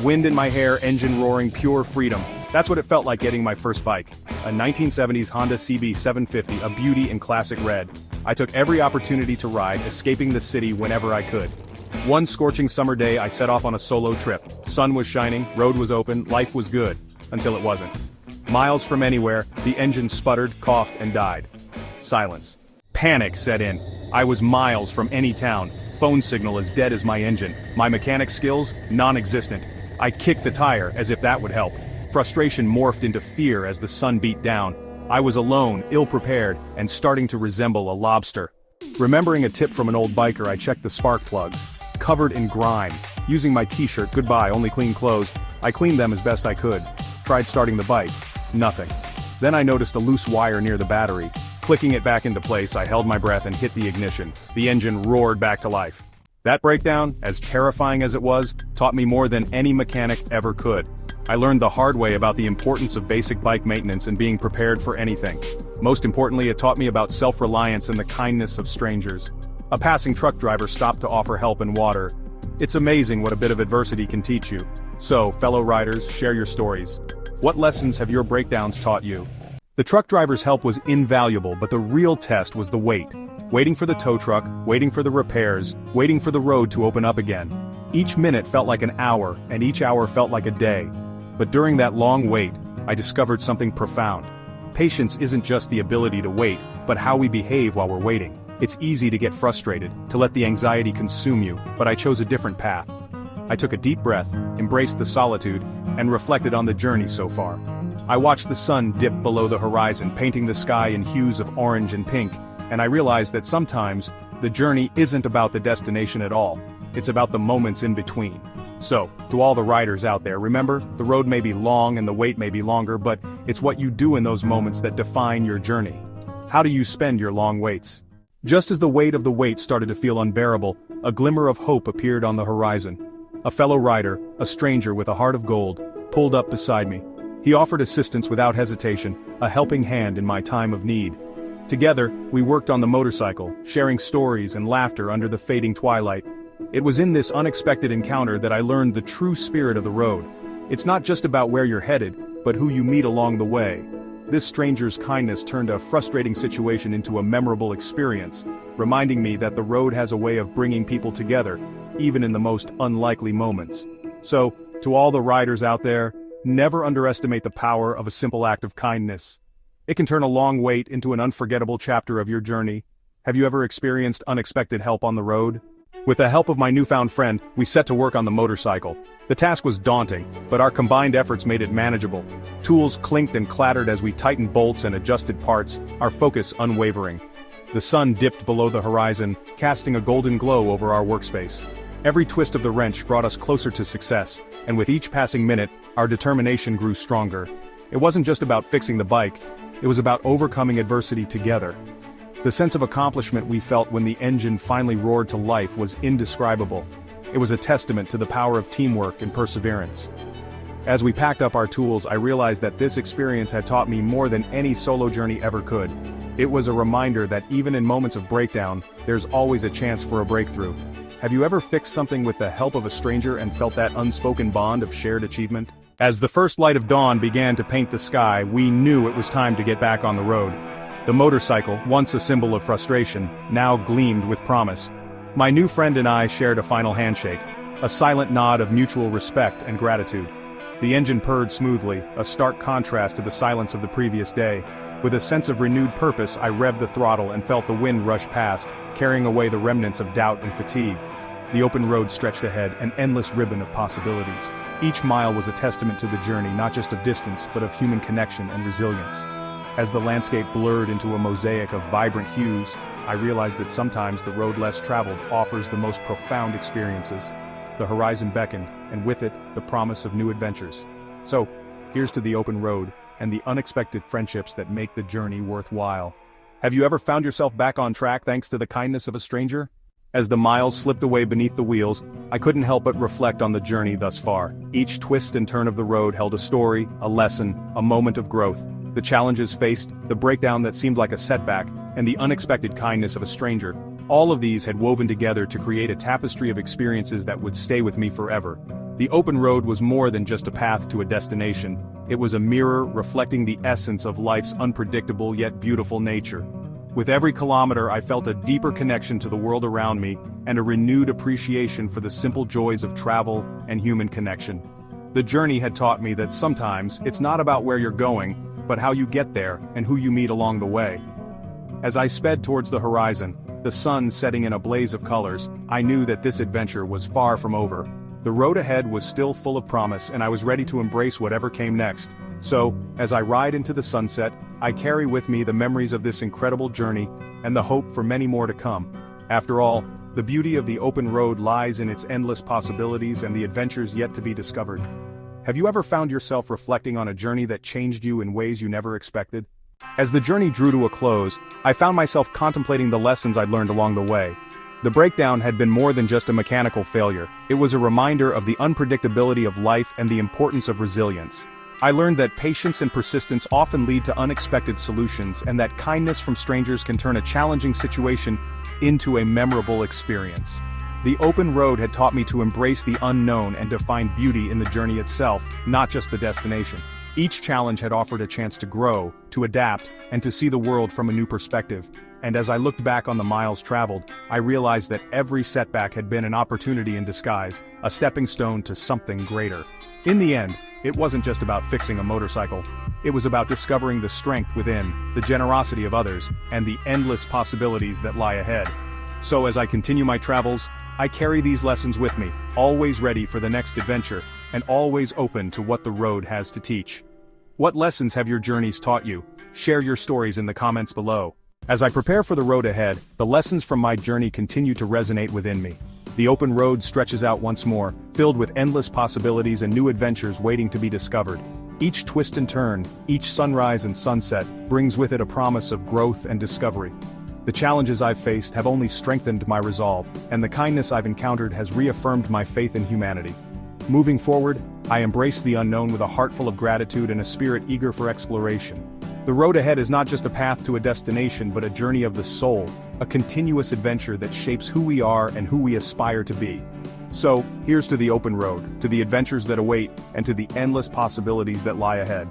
Wind in my hair, engine roaring, pure freedom. That's what it felt like getting my first bike. A 1970s Honda CB 750, a beauty in classic red. I took every opportunity to ride, escaping the city whenever I could. One scorching summer day I set off on a solo trip. Sun was shining, road was open, life was good. Until it wasn't. Miles from anywhere, the engine sputtered, coughed, and died. Silence. Panic set in. I was miles from any town. Phone signal as dead as my engine. My mechanic skills, non-existent. I kicked the tire, as if that would help. Frustration morphed into fear as the sun beat down. I was alone, ill-prepared, and starting to resemble a lobster. Remembering a tip from an old biker, I checked the spark plugs. Covered in grime. Using my t-shirt, goodbye, only clean clothes, I cleaned them as best I could. Tried starting the bike. Nothing. Then I noticed a loose wire near the battery. Clicking it back into place, I held my breath and hit the ignition. The engine roared back to life. That breakdown, as terrifying as it was, taught me more than any mechanic ever could. I learned the hard way about the importance of basic bike maintenance and being prepared for anything. Most importantly, it taught me about self-reliance and the kindness of strangers. A passing truck driver stopped to offer help and water. It's amazing what a bit of adversity can teach you. So, fellow riders, share your stories. What lessons have your breakdowns taught you? The truck driver's help was invaluable, but the real test was the wait. Waiting for the tow truck, waiting for the repairs, waiting for the road to open up again. Each minute felt like an hour, and each hour felt like a day. But during that long wait, I discovered something profound. Patience isn't just the ability to wait, but how we behave while we're waiting. It's easy to get frustrated, to let the anxiety consume you, but I chose a different path. I took a deep breath, embraced the solitude, and reflected on the journey so far. I watched the sun dip below the horizon, painting the sky in hues of orange and pink, and I realized that sometimes, the journey isn't about the destination at all. It's about the moments in between. So, to all the riders out there, remember, the road may be long and the wait may be longer, but it's what you do in those moments that define your journey. How do you spend your long waits? Just as the weight of the wait started to feel unbearable, a glimmer of hope appeared on the horizon. A fellow rider, a stranger with a heart of gold, pulled up beside me. He offered assistance without hesitation, a helping hand in my time of need. Together, we worked on the motorcycle, sharing stories and laughter under the fading twilight. It was in this unexpected encounter that I learned the true spirit of the road. It's not just about where you're headed, but who you meet along the way. This stranger's kindness turned a frustrating situation into a memorable experience, reminding me that the road has a way of bringing people together, even in the most unlikely moments. So, to all the riders out there, never underestimate the power of a simple act of kindness. It can turn a long wait into an unforgettable chapter of your journey. Have you ever experienced unexpected help on the road? With the help of my newfound friend, we set to work on the motorcycle. The task was daunting, but our combined efforts made it manageable. Tools clinked and clattered as we tightened bolts and adjusted parts, our focus unwavering. The sun dipped below the horizon, casting a golden glow over our workspace. Every twist of the wrench brought us closer to success, and with each passing minute, our determination grew stronger. It wasn't just about fixing the bike, it was about overcoming adversity together. The sense of accomplishment we felt when the engine finally roared to life was indescribable. It was a testament to the power of teamwork and perseverance. As we packed up our tools, I realized that this experience had taught me more than any solo journey ever could. It was a reminder that even in moments of breakdown, there's always a chance for a breakthrough. Have you ever fixed something with the help of a stranger and felt that unspoken bond of shared achievement? As the first light of dawn began to paint the sky, we knew it was time to get back on the road. The motorcycle, once a symbol of frustration, now gleamed with promise. My new friend and I shared a final handshake, a silent nod of mutual respect and gratitude. The engine purred smoothly, a stark contrast to the silence of the previous day. With a sense of renewed purpose, I revved the throttle and felt the wind rush past, carrying away the remnants of doubt and fatigue. The open road stretched ahead, an endless ribbon of possibilities. Each mile was a testament to the journey, not just of distance, but of human connection and resilience. As the landscape blurred into a mosaic of vibrant hues, I realized that sometimes the road less traveled offers the most profound experiences. The horizon beckoned, and with it, the promise of new adventures. So, here's to the open road, and the unexpected friendships that make the journey worthwhile. Have you ever found yourself back on track thanks to the kindness of a stranger? As the miles slipped away beneath the wheels, I couldn't help but reflect on the journey thus far. Each twist and turn of the road held a story, a lesson, a moment of growth. The challenges faced, the breakdown that seemed like a setback, and the unexpected kindness of a stranger. All of these had woven together to create a tapestry of experiences that would stay with me forever. The open road was more than just a path to a destination. It was a mirror reflecting the essence of life's unpredictable yet beautiful nature. With every kilometer I felt a deeper connection to the world around me and a renewed appreciation for the simple joys of travel and human connection. The journey had taught me that sometimes it's not about where you're going, but how you get there and who you meet along the way. As I sped towards the horizon, the sun setting in a blaze of colors, I knew that this adventure was far from over. The road ahead was still full of promise and I was ready to embrace whatever came next. So, as I ride into the sunset, I carry with me the memories of this incredible journey and the hope for many more to come. After all, the beauty of the open road lies in its endless possibilities and the adventures yet to be discovered. Have you ever found yourself reflecting on a journey that changed you in ways you never expected? As the journey drew to a close, I found myself contemplating the lessons I'd learned along the way. The breakdown had been more than just a mechanical failure. It was a reminder of the unpredictability of life and the importance of resilience. I learned that patience and persistence often lead to unexpected solutions and that kindness from strangers can turn a challenging situation into a memorable experience. The open road had taught me to embrace the unknown and to find beauty in the journey itself, not just the destination. Each challenge had offered a chance to grow, to adapt, and to see the world from a new perspective. And as I looked back on the miles traveled, I realized that every setback had been an opportunity in disguise, a stepping stone to something greater. In the end, it wasn't just about fixing a motorcycle. It was about discovering the strength within, the generosity of others, and the endless possibilities that lie ahead. So as I continue my travels, I carry these lessons with me, always ready for the next adventure, and always open to what the road has to teach. What lessons have your journeys taught you? Share your stories in the comments below. As I prepare for the road ahead, the lessons from my journey continue to resonate within me. The open road stretches out once more, filled with endless possibilities and new adventures waiting to be discovered. Each twist and turn, each sunrise and sunset, brings with it a promise of growth and discovery. The challenges I've faced have only strengthened my resolve, and the kindness I've encountered has reaffirmed my faith in humanity. Moving forward, I embrace the unknown with a heart full of gratitude and a spirit eager for exploration. The road ahead is not just a path to a destination but a journey of the soul, a continuous adventure that shapes who we are and who we aspire to be. So, here's to the open road, to the adventures that await, and to the endless possibilities that lie ahead.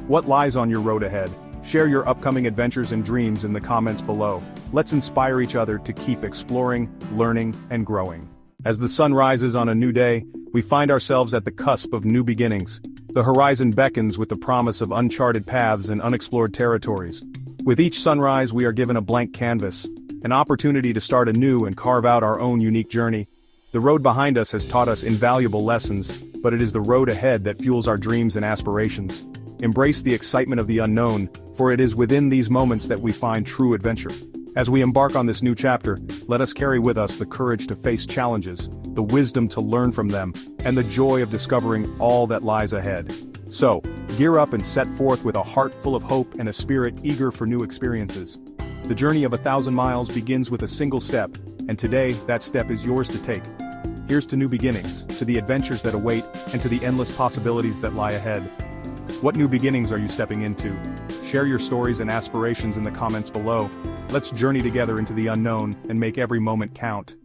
What lies on your road ahead? Share your upcoming adventures and dreams in the comments below. Let's inspire each other to keep exploring, learning, and growing. As the sun rises on a new day, we find ourselves at the cusp of new beginnings. The horizon beckons with the promise of uncharted paths and unexplored territories. With each sunrise we are given a blank canvas, an opportunity to start anew and carve out our own unique journey. The road behind us has taught us invaluable lessons, but it is the road ahead that fuels our dreams and aspirations. Embrace the excitement of the unknown, for it is within these moments that we find true adventure. As we embark on this new chapter, let us carry with us the courage to face challenges, the wisdom to learn from them, and the joy of discovering all that lies ahead. So, gear up and set forth with a heart full of hope and a spirit eager for new experiences. The journey of 1,000 miles begins with a single step, and today, that step is yours to take. Here's to new beginnings, to the adventures that await, and to the endless possibilities that lie ahead. What new beginnings are you stepping into? Share your stories and aspirations in the comments below. Let's journey together into the unknown and make every moment count.